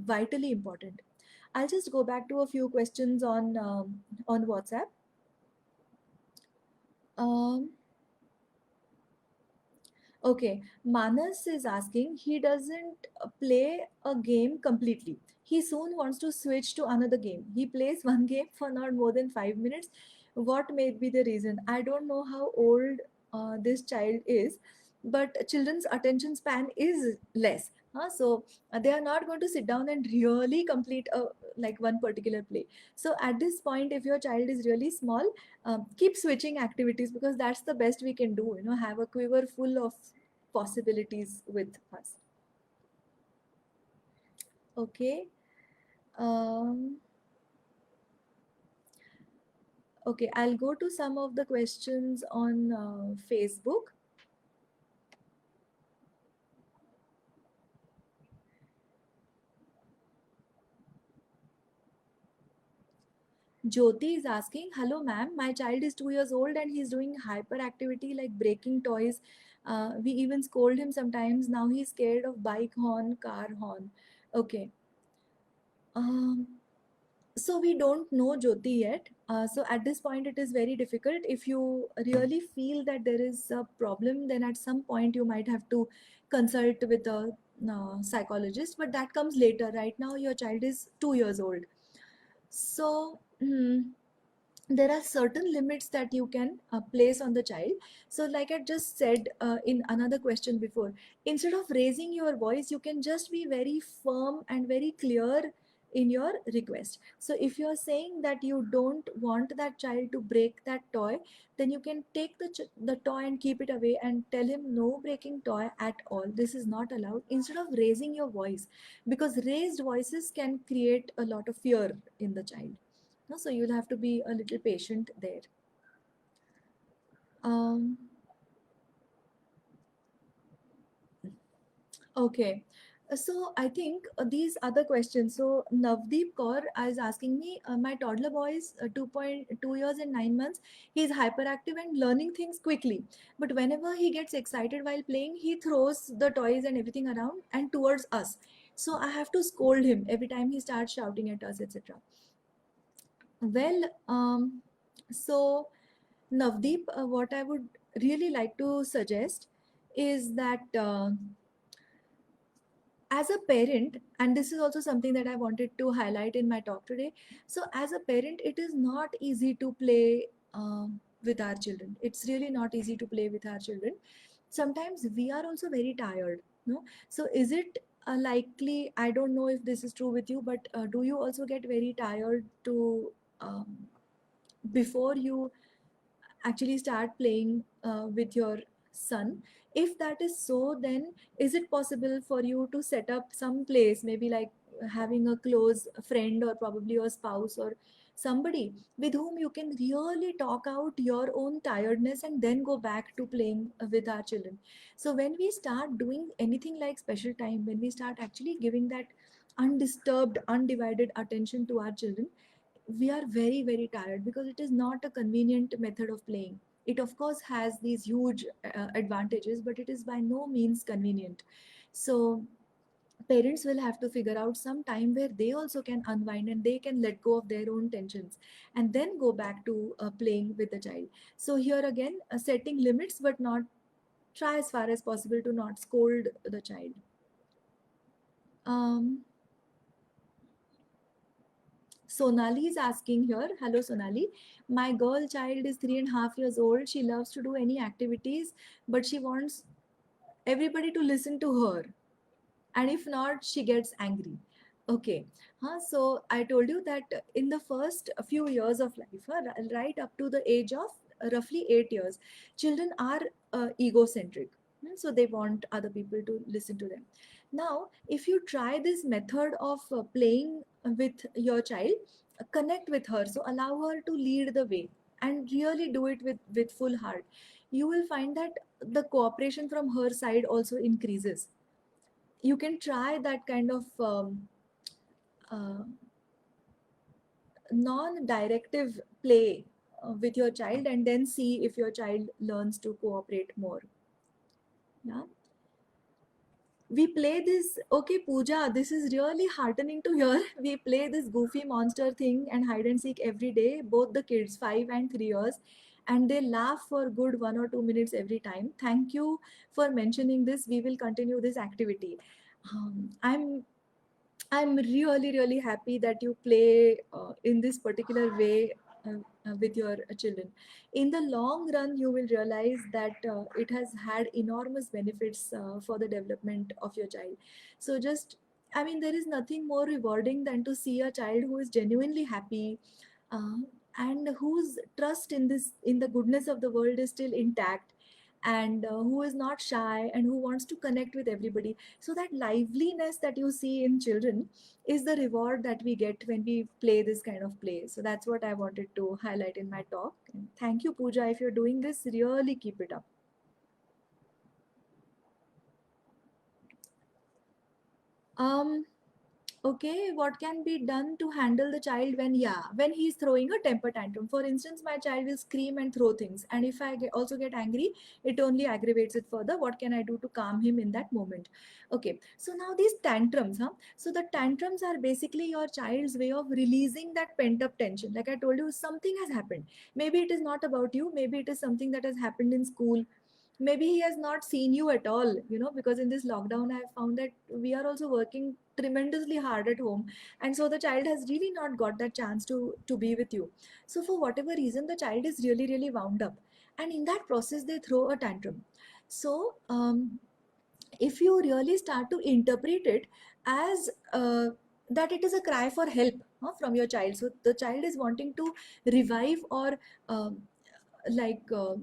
vitally important. I'll just go back to a few questions on WhatsApp. um, Okay, Manas is asking, he doesn't play a game completely. He soon wants to switch to another game. He plays one game for not more than 5 minutes. What may be the reason? I don't know how old this child is, but children's attention span is less. So they are not going to sit down and really complete like one particular play. So at this point, if your child is really small, keep switching activities, because that's the best we can do. Have a quiver full of possibilities with us. Okay. um, okay, I'll go to some of the questions on Facebook. Jyoti is asking, hello ma'am, my child is 2 years old and he's doing hyperactivity like breaking toys. We even scold him sometimes. Now he's scared of bike horn, car horn. Okay. um, So we don't know Jyoti yet. So at this point, it is very difficult. If you really feel that there is a problem, then at some point you might have to consult with a psychologist. But that comes later. Right now, your child is 2 years old. So there are certain limits that you can place on the child. So like I just said in another question before, instead of raising your voice, you can just be very firm and very clear in your request. So if you are saying that you don't want that child to break that toy, then you can take the toy and keep it away and tell him no breaking toy at all, this is not allowed, instead of raising your voice, because raised voices can create a lot of fear in the child. No, so you'll have to be a little patient there. Um, okay. So I think these other questions. So Navdeep Kaur is asking me, my toddler boy is 2.2 years and 9 months. He is hyperactive and learning things quickly. But whenever he gets excited while playing, he throws the toys and everything around and towards us. So I have to scold him every time he starts shouting at us, etc. Well, so Navdeep, what I would really like to suggest is that as a parent, and this is also something that I wanted to highlight in my talk today. So, as a parent, it is not easy to play with our children. It's really not easy to play with our children. Sometimes we are also very tired. No, so is it likely? I don't know if this is true with you, but do you also get very tired to before you actually start playing with your son? If that is so, then is it possible for you to set up some place, maybe like having a close friend or probably your spouse or somebody with whom you can really talk out your own tiredness and then go back to playing with our children? So when we start doing anything like special time, when we start actually giving that undisturbed undivided attention to our children, we are very very tired because it is not a convenient method of playing. It of course has these huge advantages, but it is by no means convenient. So parents will have to figure out some time where they also can unwind and they can let go of their own tensions and then go back to playing with the child. So here again, setting limits, but not try as far as possible to not scold the child. um, Sonali is asking here. Hello, Sonali. My girl child is 3.5 years old. She loves to do any activities, but she wants everybody to listen to her. And if not, she gets angry. Okay. So I told you that in the first few years of life, right up to the age of roughly 8 years, children are egocentric. So they want other people to listen to them. Now, if you try this method of playing with your child, connect with her. So allow her to lead the way and really do it with full heart. You will find that the cooperation from her side also increases. You can try that kind of uh, non-directive play with your child and then see if your child learns to cooperate more. Yeah, we play this. Okay, Pooja, this is really heartening to hear. We play this goofy monster thing and hide and seek every day, both the kids 5 and 3 years, and they laugh for good 1 or 2 minutes every time. Thank you for mentioning this. We will continue this activity. I'm really, really happy that you play in this particular way with your children. In the long run, you will realize that it has had enormous benefits for the development of your child. So, just, I mean, there is nothing more rewarding than to see a child who is genuinely happy, uh, and whose trust in this, in the goodness of the world, is still intact, and who is not shy and who wants to connect with everybody. So that liveliness that you see in children is the reward that we get when we play this kind of play. So that's what I wanted to highlight in my talk. And thank you, Pooja. If you're doing this, really keep it up. um Okay, what can be done to handle the child when he's throwing a temper tantrum? For instance, my child will scream and throw things, and if I also get angry, it only aggravates it further. What can I do to calm him in that moment? Okay, so now these tantrums, so the tantrums are basically your child's way of releasing that pent up tension. Like I told you, something has happened. Maybe it is not about you, maybe it is something that has happened in school, maybe he has not seen you at all, because in this lockdown I have found that we are also working tremendously hard at home, and so the child has really not got that chance to be with you. So for whatever reason, the child is really really wound up, and in that process they throw a tantrum. So if you really start to interpret it as that it is a cry for help, from your child, so the child is wanting to revive or um like uh,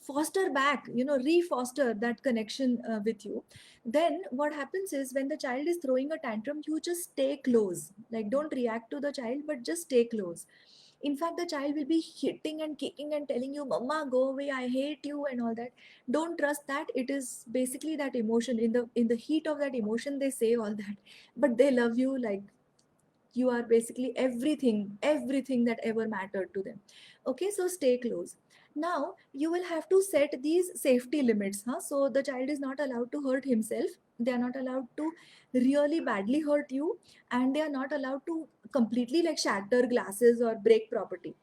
foster back, re-foster that connection with you, then what happens is when the child is throwing a tantrum, you just stay close. Like, don't react to the child, but just stay close. In fact, the child will be hitting and kicking and telling you, mama, go away, I hate you, and all that. Don't trust that. It is basically that emotion. In the heat of that emotion, they say all that, but they love you like you are basically everything that ever mattered to them. Okay, so stay close. Now you will have to set these safety limits, so the child is not allowed to hurt himself, they are not allowed to really badly hurt you, and they are not allowed to completely like shatter glasses or break property.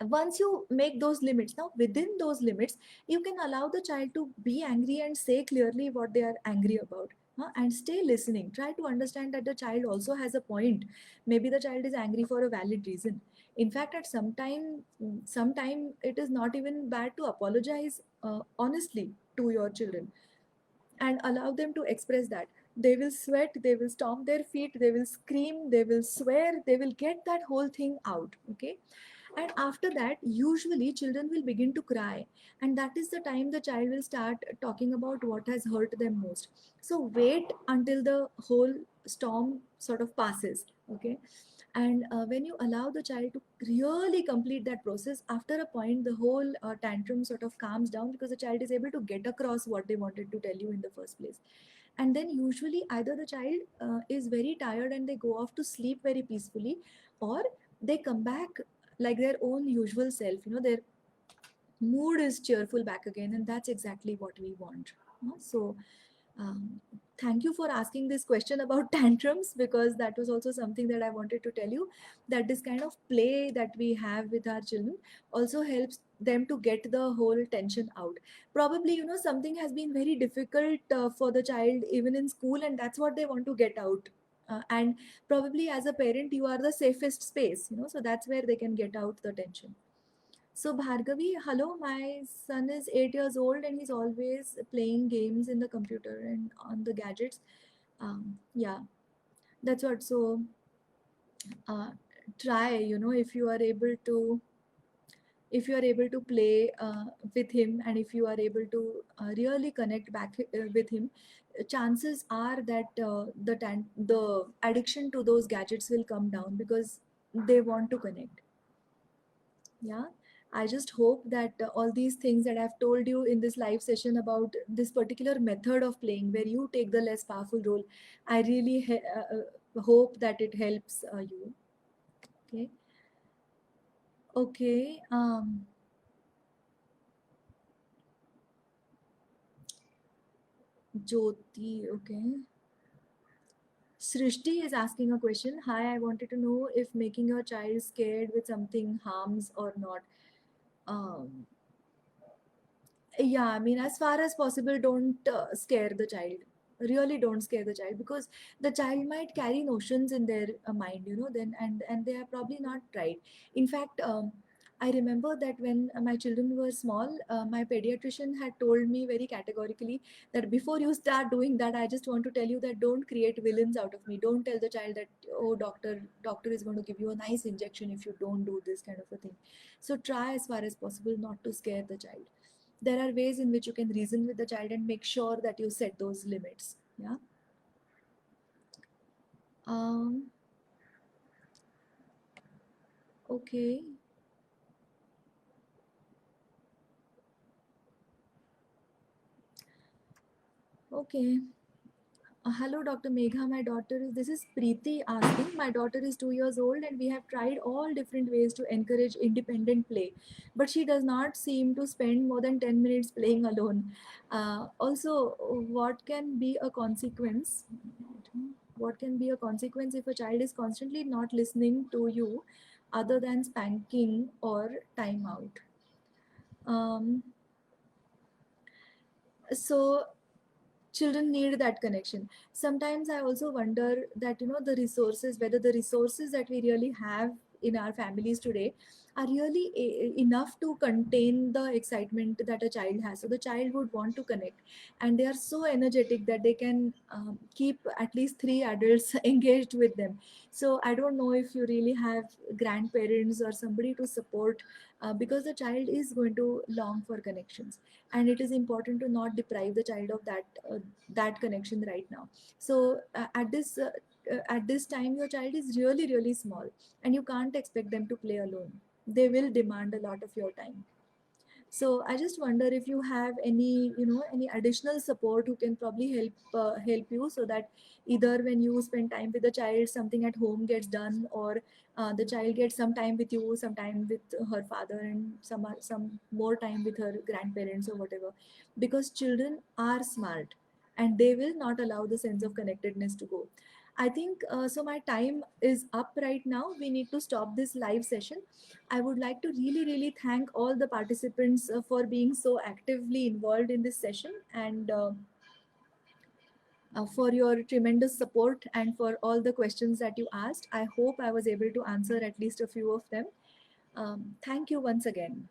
Once you make those limits, now within those limits you can allow the child to be angry and say clearly what they are angry about, and stay listening. Try to understand that the child also has a point. Maybe the child is angry for a valid reason. In fact, at sometime it is not even bad to apologize honestly to your children and allow them to express that. They will sweat, they will stomp their feet, they will scream, they will swear, they will get that whole thing out. Okay, and after that usually children will begin to cry, and that is the time the child will start talking about what has hurt them most. So wait until the whole storm sort of passes. Okay, and when you allow the child to really complete that process, after a point the whole tantrum sort of calms down, because the child is able to get across what they wanted to tell you in the first place. And then usually either the child is very tired and they go off to sleep very peacefully, or they come back like their own usual self, their mood is cheerful back again, and that's exactly what we want. So um, thank you for asking this question about tantrums, because that was also something that I wanted to tell you, that this kind of play that we have with our children also helps them to get the whole tension out. Probably, something has been very difficult for the child even in school, and that's what they want to get out. And probably as a parent, you are the safest space, so that's where they can get out the tension. So Bhargavi, hello, my son is 8 years old and he's always playing games in the computer and on the gadgets. Yeah, that's what. So uh, try, if you are able to play with him, and if you are able to really connect back with him, chances are that the addiction to those gadgets will come down because they want to connect. Yeah, I just hope that all these things that I've told you in this live session about this particular method of playing where you take the less powerful role, I really hope that it helps you. Okay. Okay. Jyoti. Okay. Srishti is asking a question. Hi, I wanted to know if making your child scared with something harms or not. um, yeah, I mean, as far as possible, don't scare the child. Really don't scare the child, because the child might carry notions in their mind, then and they are probably not right. In fact, I remember that when my children were small, my pediatrician had told me very categorically that before you start doing that, I just want to tell you that don't create villains out of me. Don't tell the child that, oh, doctor is going to give you a nice injection if you don't do this kind of a thing. So try as far as possible not to scare the child. There are ways in which you can reason with the child and make sure that you set those limits. Yeah. um okay. Okay. Hello, Dr. Megha. My daughter is, this is Preeti asking. My daughter is 2 years old and we have tried all different ways to encourage independent play, but she does not seem to spend more than 10 minutes playing alone. Also, what can be a consequence? What can be a consequence if a child is constantly not listening to you other than spanking or timeout? Um, so children need that connection. Sometimes I also wonder that, the resources, whether the resources that we really have in our families today are really enough to contain the excitement that a child has. So the child would want to connect, and they are so energetic that they can keep at least three adults engaged with them. So I don't know if you really have grandparents or somebody to support, because the child is going to long for connections, and it is important to not deprive the child of that connection right now. So at this time your child is really really small, and you can't expect them to play alone. They will demand a lot of your time. So I just wonder if you have any, any additional support who can probably help you, so that either when you spend time with the child, something at home gets done, or the child gets some time with you, some time with her father, and some more time with her grandparents or whatever, because children are smart and they will not allow the sense of connectedness to go. I think so. My time is up right now. We need to stop this live session. I would like to really, really thank all the participants for being so actively involved in this session, and for your tremendous support and for all the questions that you asked. I hope I was able to answer at least a few of them. Thank you once again.